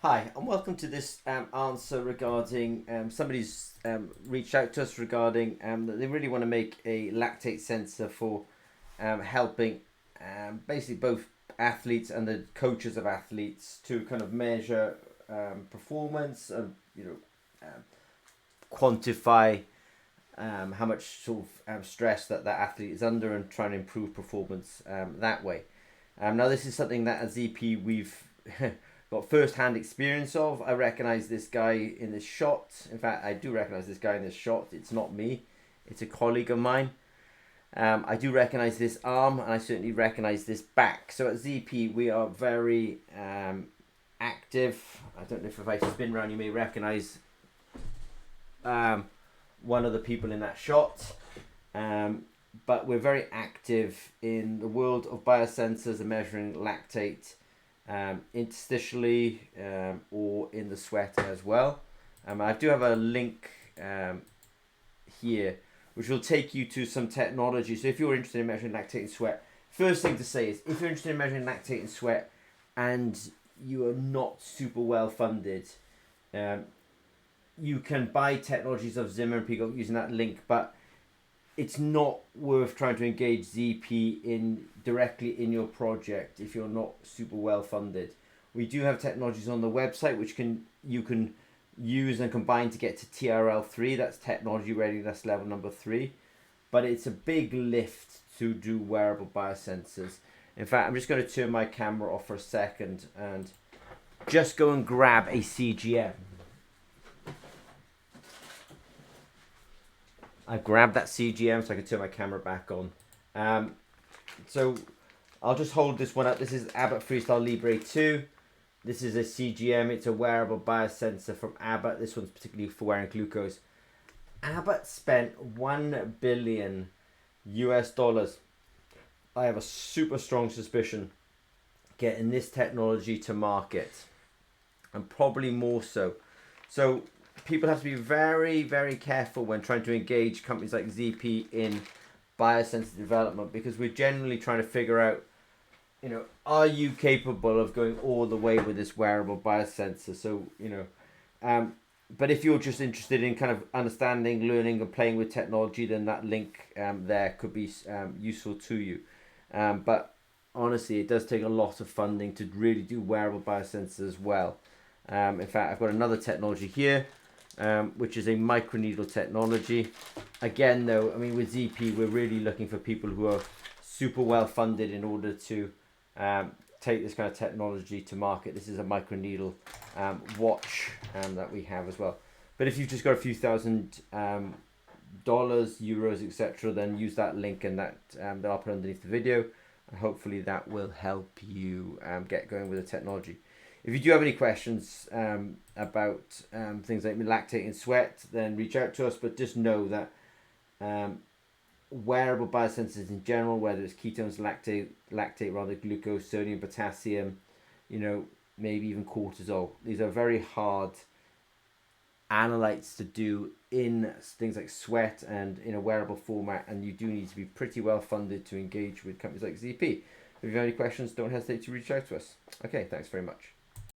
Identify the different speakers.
Speaker 1: Hi, and welcome to this answer regarding somebody's reached out to us regarding that they really want to make a lactate sensor for helping basically both athletes and the coaches of athletes to kind of measure performance and quantify how much sort of stress that athlete is under and trying to improve performance that way. Now this is something that as EP we've got first-hand experience of. I recognize this guy in this shot. In fact, I do recognize this guy in this shot. It's not me. It's a colleague of mine. I do recognize this arm, and I certainly recognize this back. So at ZP, we are very active. I don't know if I spin around, you may recognize one of the people in that shot. But we're very active in the world of biosensors and measuring lactate interstitially or in the sweat as well. I do have a link here which will take you to some technology. So if you're interested in measuring lactate in sweat, first thing to say is if you're interested in measuring lactate in sweat and you are not super well funded, you can buy technologies of Zimmer and Peacock using that link, but it's not worth trying to engage ZP in directly in your project if you're not super well funded. We do have technologies on the website which you can use and combine to get to TRL3. That's technology readiness level number 3. But it's a big lift to do wearable biosensors. In fact, I'm just going to turn my camera off for a second and just go and grab a CGM. I grabbed that CGM so I can turn my camera back on. So I'll just hold this one up. This is Abbott Freestyle Libre 2. This is a CGM. It's a wearable biosensor from Abbott. This one's particularly for wearing glucose. Abbott spent $1 billion US. I have a super strong suspicion getting this technology to market, and probably more so. So people have to be very, very careful when trying to engage companies like ZP in biosensor development, because we're generally trying to figure out, are you capable of going all the way with this wearable biosensor? So, but if you're just interested in kind of understanding, learning, and playing with technology, then that link there could be useful to you. But honestly, it does take a lot of funding to really do wearable biosensors as well. In fact, I've got another technology here, which is a microneedle technology. Again, though, I mean, with ZP, we're really looking for people who are super well funded in order to take this kind of technology to market. This is a microneedle watch that we have as well. But if you've just got a few thousand dollars, euros, etc., then use that link and that I'll put underneath the video, and hopefully that will help you get going with the technology. If you do have any questions about things like lactate and sweat, then reach out to us. But just know that wearable biosensors in general, whether it's ketones, lactate rather, glucose, sodium, potassium, maybe even cortisol, these are very hard analytes to do in things like sweat and in a wearable format, and you do need to be pretty well funded to engage with companies like ZP. If you have any questions, don't hesitate to reach out to us. Okay, thanks very much.